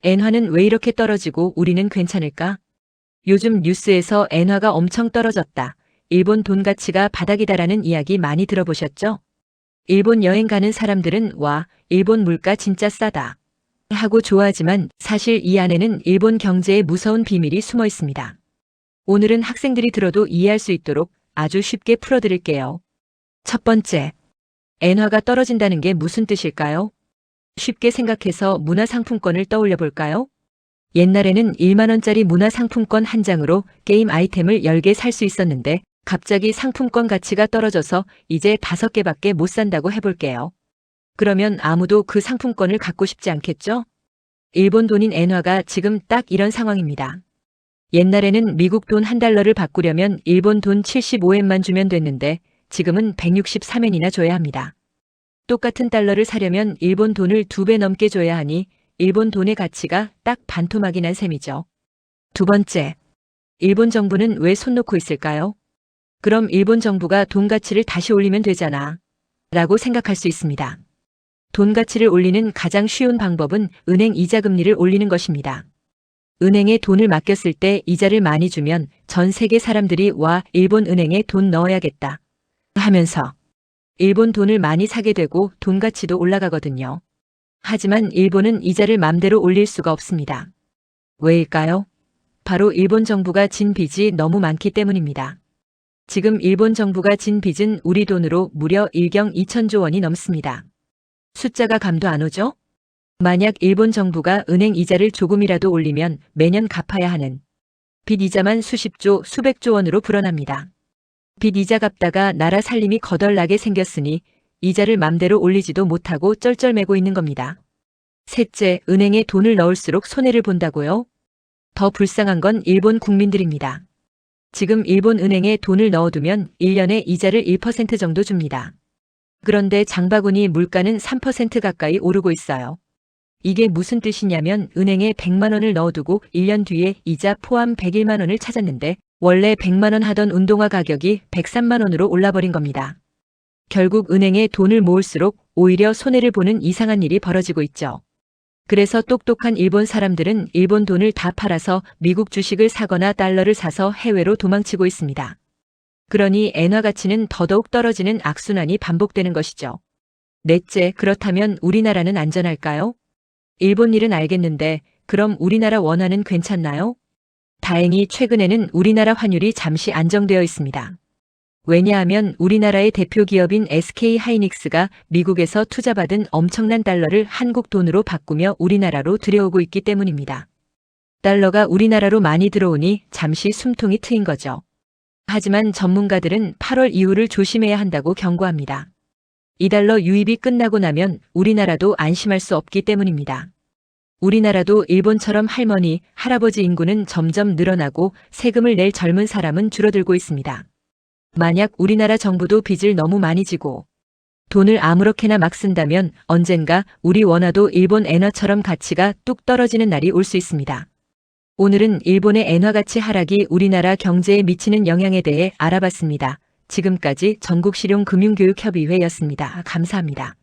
엔화는 왜 이렇게 떨어지고 우리는 괜찮을까? 요즘 뉴스에서 엔화가 엄청 떨어졌다. 일본 돈 가치가 바닥이다라는 이야기 많이 들어보셨죠? 일본 여행 가는 사람들은 와, 일본 물가 진짜 싸다 하고 좋아하지만 사실 이 안에는 일본 경제의 무서운 비밀이 숨어 있습니다. 오늘은 학생들이 들어도 이해할 수 있도록 아주 쉽게 풀어드릴게요. 첫 번째, 엔화가 떨어진다는 게 무슨 뜻일까요? 쉽게 생각해서 문화상품권을 떠올려 볼까요? 옛날에는 1만 원짜리 문화상품권 한 장으로 게임 아이템을 10개 살 수 있었는데 갑자기 상품권 가치가 떨어져서 이제 5개밖에 못 산다고 해볼게요. 그러면 아무도 그 상품권을 갖고 싶지 않겠죠? 일본 돈인 엔화가 지금 딱 이런 상황입니다. 옛날에는 미국 돈 $1를 바꾸려면 일본 돈 75엔만 주면 됐는데 지금은 163엔이나 줘야 합니다. 똑같은 달러를 사려면 일본 돈을 2배 넘게 줘야 하니 일본 돈의 가치가 딱 반토막이 난 셈이죠. 두 번째, 일본 정부는 왜 손 놓고 있을까요? 그럼 일본 정부가 돈 가치를 다시 올리면 되잖아 라고 생각할 수 있습니다. 돈 가치를 올리는 가장 쉬운 방법은 은행 이자 금리를 올리는 것입니다. 은행에 돈을 맡겼을 때 이자를 많이 주면 전 세계 사람들이 와, 일본 은행에 돈 넣어야겠다 하면서 일본 돈을 많이 사게 되고 돈 가치도 올라가거든요. 하지만 일본은 이자를 맘대로 올릴 수가 없습니다. 왜일까요? 바로 일본 정부가 진 빚이 너무 많기 때문입니다. 지금 일본 정부가 진 빚은 우리 돈으로 무려 1경 2천조 원이 넘습니다. 숫자가 감도 안 오죠? 만약 일본 정부가 은행 이자를 조금이라도 올리면 매년 갚아야 하는 빚 이자만 수십조, 수백조 원으로 불어납니다. 빚 이자 갚다가 나라 살림이 거덜나게 생겼으니 이자를 맘대로 올리지도 못하고 쩔쩔매고 있는 겁니다. 셋째, 은행에 돈을 넣을수록 손해를 본다고요? 더 불쌍한 건 일본 국민들입니다. 지금 일본 은행에 돈을 넣어두면 1년에 이자를 1% 정도 줍니다. 그런데 장바구니 물가는 3% 가까이 오르고 있어요. 이게 무슨 뜻이냐면 은행에 100만 원을 넣어두고 1년 뒤에 이자 포함 101만 원을 찾았는데 원래 100만 원 하던 운동화 가격이 103만 원으로 올라버린 겁니다. 결국 은행에 돈을 모을수록 오히려 손해를 보는 이상한 일이 벌어지고 있죠. 그래서 똑똑한 일본 사람들은 일본 돈을 다 팔아서 미국 주식을 사거나 달러를 사서 해외로 도망치고 있습니다. 그러니 엔화 가치는 더더욱 떨어지는 악순환이 반복되는 것이죠. 넷째, 그렇다면 우리나라는 안전할까요? 일본 일은 알겠는데 그럼 우리나라 원화는 괜찮나요? 다행히 최근에는 우리나라 환율이 잠시 안정되어 있습니다. 왜냐하면 우리나라의 대표 기업인 SK하이닉스가 미국에서 투자받은 엄청난 달러를 한국 돈으로 바꾸며 우리나라로 들여오고 있기 때문입니다. 달러가 우리나라로 많이 들어오니 잠시 숨통이 트인 거죠. 하지만 전문가들은 8월 이후를 조심해야 한다고 경고합니다. 이 달러 유입이 끝나고 나면 우리나라도 안심할 수 없기 때문입니다. 우리나라도 일본처럼 할머니, 할아버지 인구는 점점 늘어나고 세금을 낼 젊은 사람은 줄어들고 있습니다. 만약 우리나라 정부도 빚을 너무 많이 지고 돈을 아무렇게나 막 쓴다면 언젠가 우리 원화도 일본 엔화처럼 가치가 뚝 떨어지는 날이 올 수 있습니다. 오늘은 일본의 엔화 가치 하락이 우리나라 경제에 미치는 영향에 대해 알아봤습니다. 지금까지 전국실용금융교육협의회였습니다. 감사합니다.